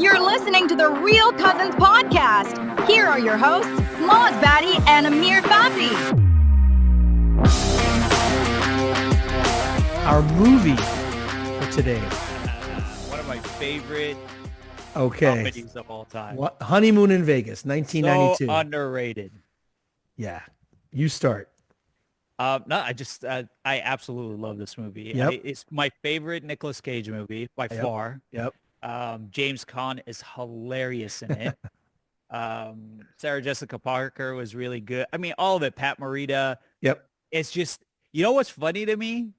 You're listening to the Real Cousins podcast. Here are your hosts, Moz Batty and Amir Fafi. Our movie for today. One of my favorite Okay. comedies of all time. What? Honeymoon in Vegas, 1992. So underrated. Yeah. You start. I absolutely love this movie. Yep. It's my favorite Nicolas Cage movie by far. Yep. James Caan is hilarious in it. Sarah Jessica Parker was really good. I mean, all of it. Pat Morita. Yep. It's just, you know what's funny to me?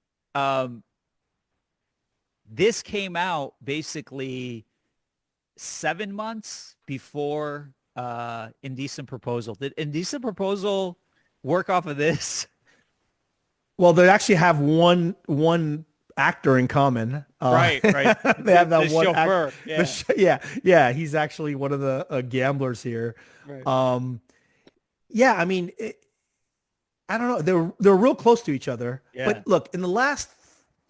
This came out basically 7 months before Indecent Proposal. Did Indecent Proposal work off of this? Well, they actually have one actor in common. Right. They have that the one chauffeur. Yeah. He's actually one of the gamblers here. Right. I mean, I don't know. They're real close to each other. Yeah. But look, in the last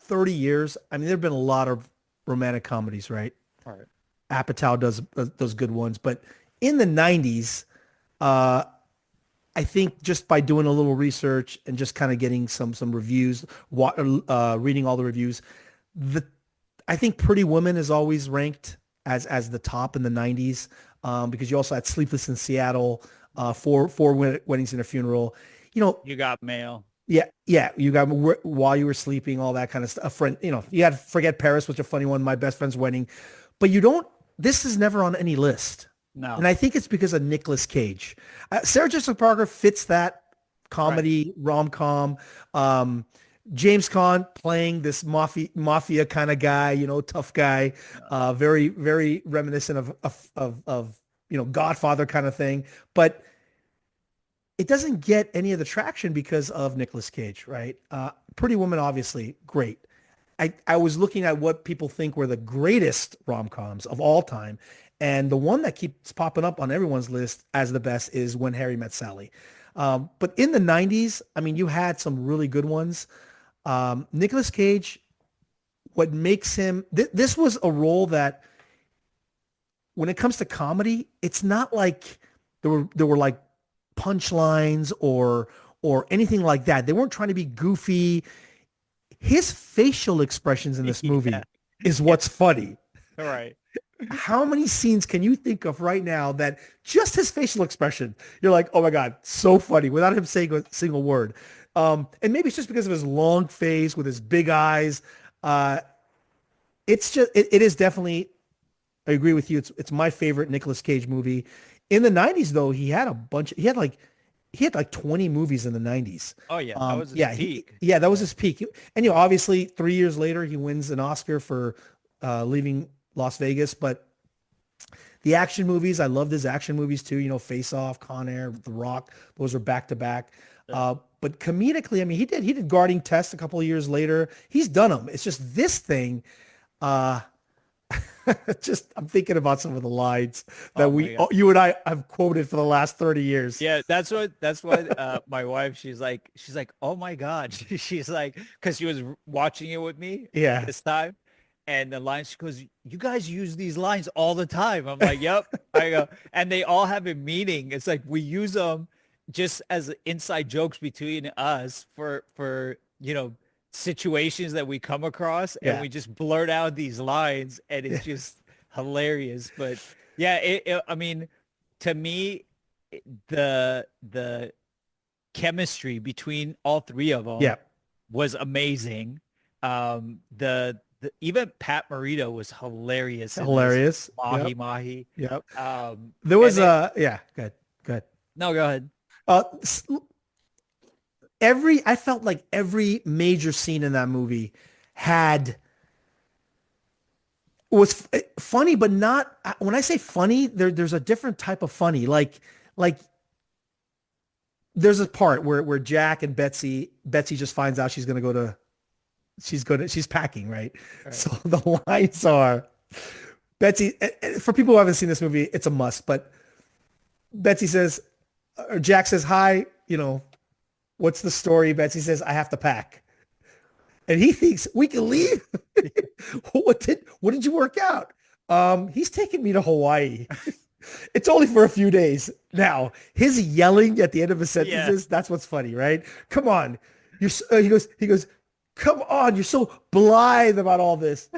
30 years, I mean, there've been a lot of romantic comedies, right? All right. Apatow does those good ones, but in the 90s, I think just by doing a little research and just kind of getting some reviews, reading all the reviews, I think Pretty Woman is always ranked as the top in the 90s because you also had Sleepless in Seattle, Four Weddings and a Funeral. You know, You Got Mail. Yeah. You got While You Were Sleeping, all that kind of stuff. A friend, you had Forget Paris, which is a funny one, My Best Friend's Wedding, but this is never on any list. No. And I think it's because of Nicolas Cage. Sarah Jessica Parker fits that comedy rom-com. James Caan playing this mafia kind of guy, tough guy, very, very reminiscent of Godfather kind of thing. But it doesn't get any of the traction because of Nicolas Cage, right? Pretty Woman, obviously, great. I was looking at what people think were the greatest rom-coms of all time. And the one that keeps popping up on everyone's list as the best is When Harry Met Sally. But in the 90s, I mean, you had some really good ones. Nicolas Cage, what makes him, this was a role that when it comes to comedy, it's not like there were like punchlines or anything like that. They weren't trying to be goofy. His facial expressions in this movie is what's funny. All right. How many scenes can you think of right now that just his facial expression, you're like, oh my God, so funny without him saying a single word. And maybe it's just because of his long face with his big eyes. It's just, it is definitely, I agree with you. It's my favorite Nicolas Cage movie. In the 90s though, he had like 20 movies in the 90s. Oh yeah. That was his peak. That was his peak. And obviously 3 years later, he wins an Oscar for Leaving Las Vegas, but the action movies, I loved his action movies too, Face Off, Con Air, The Rock, those are back to back. But comedically, I mean, he did Guarding Test a couple of years later. He's done them. It's just this thing, I'm thinking about some of the lines that you and I have quoted for the last 30 years. Yeah, that's what my wife, she's like, oh my God. She's like, because she was watching it with me this time. And the lines, she goes, you guys use these lines all the time. I'm like, yep. I go, and they all have a meaning. It's like we use them just as inside jokes between us for situations that we come across, and we just blurt out these lines, and it's just hilarious. But yeah, I mean, to me, the chemistry between all three of them was amazing. Even Pat Morita was hilarious. Mahi. Yep. There was go ahead. No, go ahead. I felt like every major scene in that movie was funny, but not, when I say funny, there's a different type of funny. Like there's a part where Jack and Betsy just finds out she's packing, right? So the lines are, Betsy, for people who haven't seen this movie, it's a must, but Betsy says, or Jack says, hi, what's the story? Betsy says, I have to pack. And he thinks, we can leave? What did you work out? He's taking me to Hawaii. It's only for a few days. Now, his yelling at the end of his sentences, that's what's funny, right? Come on. He goes, come on, you're so blithe about all this.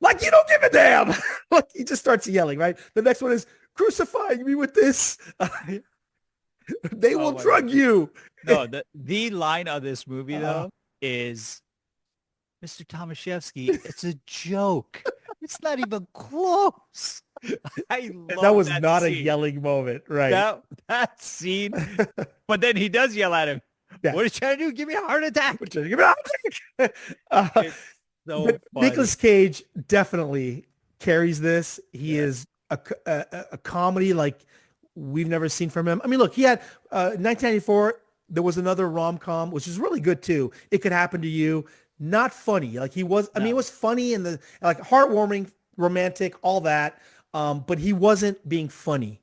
Like you don't give a damn. Like he just starts yelling, right? The next one is crucifying me with this. They will drug you. No, the line of this movie though is Mr. Tomaszewski, it's a joke. It's not even close. I love that was that not scene. A yelling moment, right? That scene. But then he does yell at him. Yeah. What are you trying to do? Give me a heart attack. Give me a heart attack. So Nicolas Cage definitely carries this. He is a comedy like we've never seen from him. I mean, look, he had 1994. There was another rom-com, which is really good too. It Could Happen to You. Not funny. Like he was, I mean, it was funny and like heartwarming, romantic, all that. But he wasn't being funny.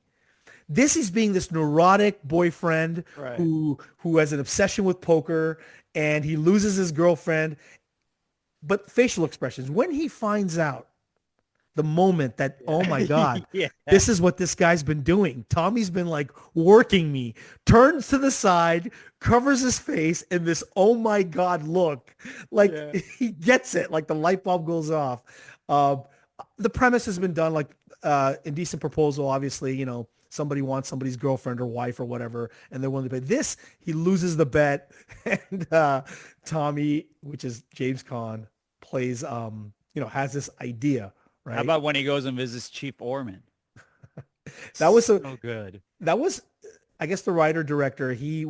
This is being this neurotic boyfriend who has an obsession with poker and he loses his girlfriend. But facial expressions, when he finds out the moment that, oh my God, this is what this guy's been doing. Tommy's been like working me, turns to the side, covers his in this, oh my God, look. Like he gets it, like the light bulb goes off. The premise has been done like Indecent Proposal, obviously, you know, somebody wants somebody's girlfriend or wife or whatever, and they're willing to pay. This, he loses the bet, and Tommy, which is James Caan, plays, has this idea, right? How about when he goes and visits Chief Orman? That was so good. That was, I guess, the writer-director, he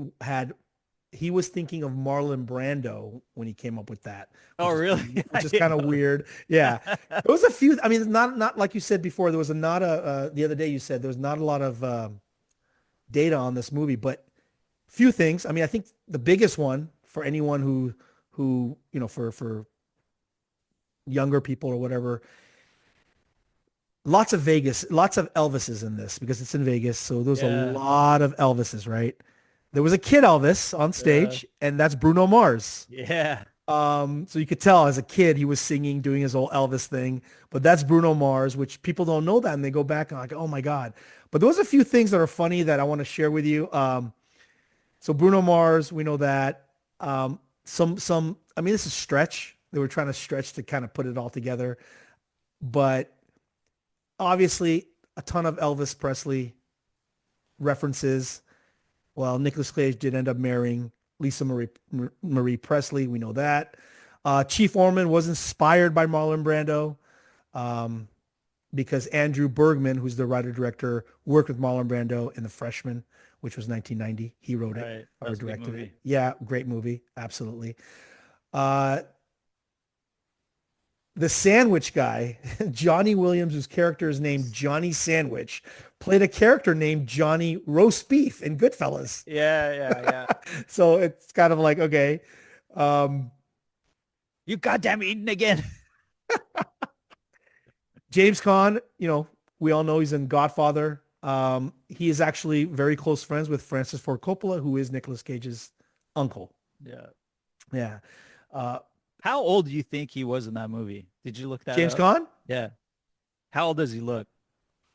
was thinking of Marlon Brando when he came up with that. Oh, really? Which is kind of weird. Yeah. There was a few, I mean, not like you said before, there was the other day you said there was not a lot of data on this movie, but few things. I mean, I think the biggest one for anyone who for younger people or whatever, lots of Elvises in this because it's in Vegas. So there's a lot of Elvises, right? There was a kid Elvis on stage, and that's Bruno Mars. Yeah. So you could tell as a kid he was singing, doing his whole Elvis thing. But that's Bruno Mars, which people don't know that, and they go back and like, oh my God. But there was a few things that are funny that I want to share with you. So Bruno Mars, we know that. I mean, this is stretch. They were trying to stretch to kind of put it all together. But obviously, a ton of Elvis Presley references. Well, Nicolas Cage did end up marrying Lisa Marie Presley. We know that. Chief Orman was inspired by Marlon Brando because Andrew Bergman, who's the writer-director, worked with Marlon Brando in The Freshman, which was 1990. He wrote it or directed it. Yeah, great movie. Absolutely. The sandwich guy, Johnny Williams, whose character is named Johnny Sandwich, played a character named Johnny Roast Beef in Goodfellas. Yeah. So it's kind of like, okay. You goddamn eating again. James Caan, we all know he's in Godfather. He is actually very close friends with Francis Ford Coppola, who is Nicolas Cage's uncle. Yeah. How old do you think he was in that movie? Did you look that James up? Caan? Yeah. How old does he look?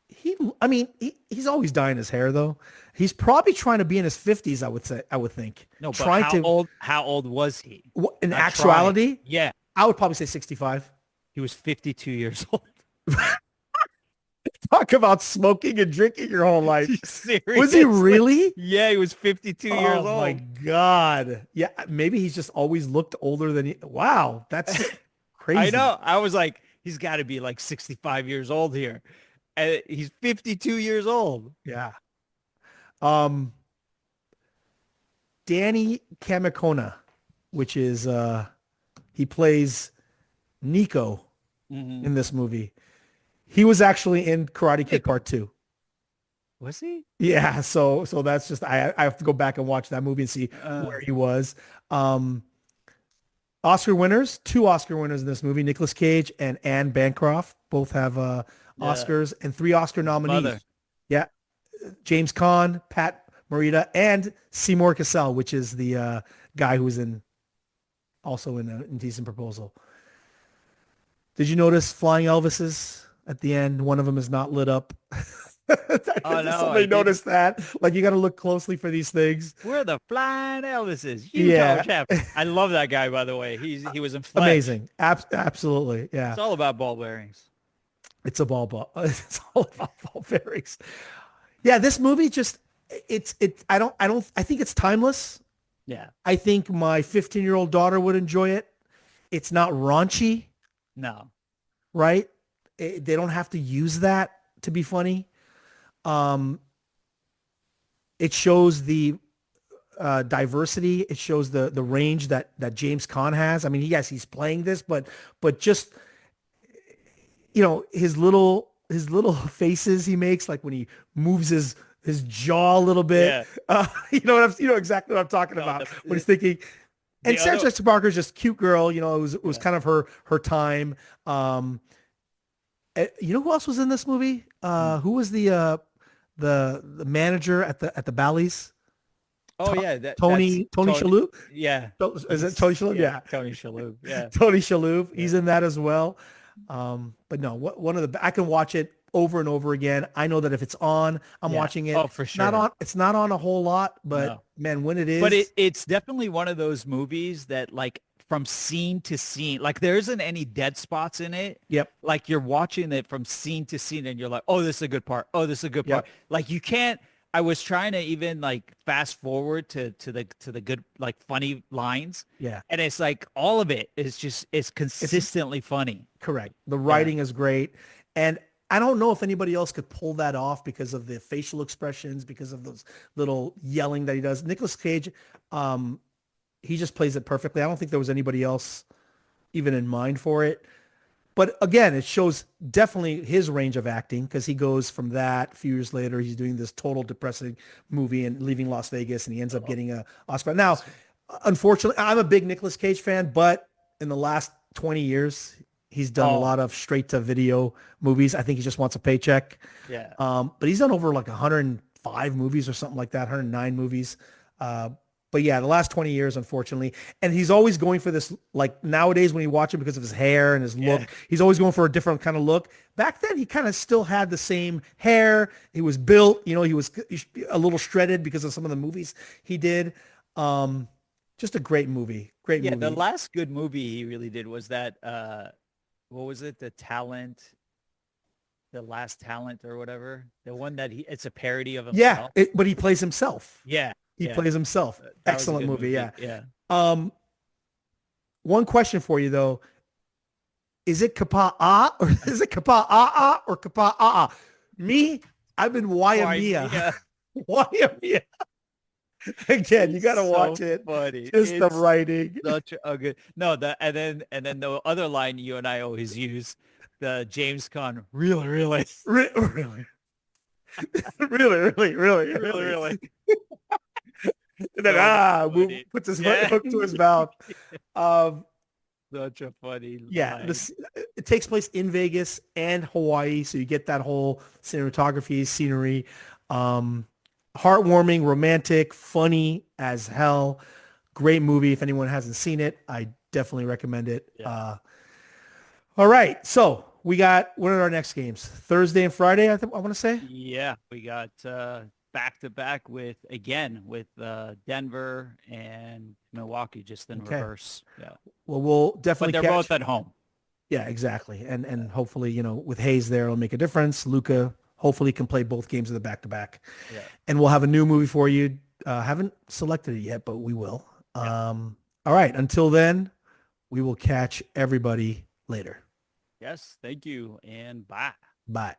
He's always dyeing his hair though. He's probably trying to be in his 50s, I would think. No, but how old was he? In actuality? Yeah. I would probably say 65. He was 52 years old. Talk about smoking and drinking your whole life. Seriously? Was he really? Yeah, he was 52 years old. Oh my God. Yeah, maybe he's just always looked older than he. Wow, that's crazy. I know. I was like, he's got to be like 65 years old here. And he's 52 years old. Yeah. Danny Kamekona, which is he plays Nico in this movie. He was actually in Karate Kid Part 2. Was he? Yeah, so that's just I have to go back and watch that movie and see where he was. Oscar winners, 2 Oscar winners in this movie, Nicolas Cage and Anne Bancroft, both have Oscars, and 3 Oscar nominees. Mother. Yeah, James Caan, Pat Morita, and Seymour Cassel, which is the guy who was also in Indecent Proposal. Did you notice flying Elvises at the end. One of them is not lit up. Oh no! Somebody noticed that. Like, you got to look closely for these things. We're the flying Elvises. Utah champ. I love that guy, by the way. He was in Fletch. Amazing. Absolutely. Yeah. It's all about ball bearings. It's It's all about ball bearings. Yeah. This movie just, I think it's timeless. Yeah. I think my 15-year-old daughter would enjoy it. It's not raunchy. No. Right? They don't have to use that to be funny. It shows the diversity. It shows the range that James Caan has. I mean, yes, he's playing this, but just, his little faces he makes, like when he moves his jaw a little bit. Yeah. You know exactly what I'm talking about when he's thinking. And Sarah Jessica Parker's just cute girl. It was kind of her time. You know who else was in this movie? Who was the manager at the Bally's? Oh yeah, Tony Shalhoub. Yeah, is it Tony Shalhoub? Yeah, Tony Shalhoub. Yeah, Tony Shalhoub. He's in that as well. But no, one of the I can watch it over and over again. I know that if it's on, I'm watching it. Oh, for sure. It's not on a whole lot, but man, when it is, but it's definitely one of those movies that, like, from scene to scene, like there isn't any dead spots in it. Yep. Like you're watching it from scene to scene and you're like, oh, this is a good part. Oh, this is a good part. Like you can't, I was trying to even like fast forward to the good, like funny lines. Yeah. And it's like all of it is just, it's consistently funny. Correct. The writing is great. And I don't know if anybody else could pull that off because of the facial expressions, because of those little yelling that he does. Nicolas Cage, he just plays it perfectly. I don't think there was anybody else even in mind for it. But again, it shows definitely his range of acting, because he goes from that a few years later, he's doing this total depressing movie and leaving Las Vegas, and he ends up getting an Oscar. Now, unfortunately, I'm a big Nicolas Cage fan, but in the last 20 years, he's done a lot of straight-to-video movies. I think he just wants a paycheck. Yeah. But he's done over like 105 movies or something like that, 109 movies. But yeah, the last 20 years, unfortunately. And he's always going for this, like nowadays when you watch him, because of his hair and his look, he's always going for a different kind of look. Back then, he kind of still had the same hair. He was built, he was a little shredded because of some of the movies he did. Just a great movie. Great movie. Yeah, the last good movie he really did was that, what was it? The Last Talent or whatever. The one that it's a parody of himself. Yeah, but he plays himself. Yeah. He plays himself. Excellent movie. Yeah. Yeah. One question for you though. Is it Kapa or is it Kapa or Kapa? Me, I've been Waimea. Waimea. Again, you got to watch it. Funny. Just the writing. Such a good. No, and then the other line you and I always use, the James Caan, really. really. And then puts his hook to his mouth. Such a funny line. It takes place in Vegas and Hawaii, so you get that whole cinematography, scenery. Heartwarming, romantic, funny as hell. Great movie. If anyone hasn't seen it, I definitely recommend it. Yeah. All right, so what are our next games? Thursday and Friday, I want to say. Yeah, we got back-to-back with Denver and Milwaukee, just in reverse. Yeah. Well, we'll definitely. But they're both at home. Yeah, exactly. And hopefully, with Hayes there, it'll make a difference. Luka hopefully can play both games of the back-to-back. Yeah. And we'll have a new movie for you. Haven't selected it yet, but we will. Yeah. All right. Until then, we will catch everybody later. Yes. Thank you. And bye. Bye.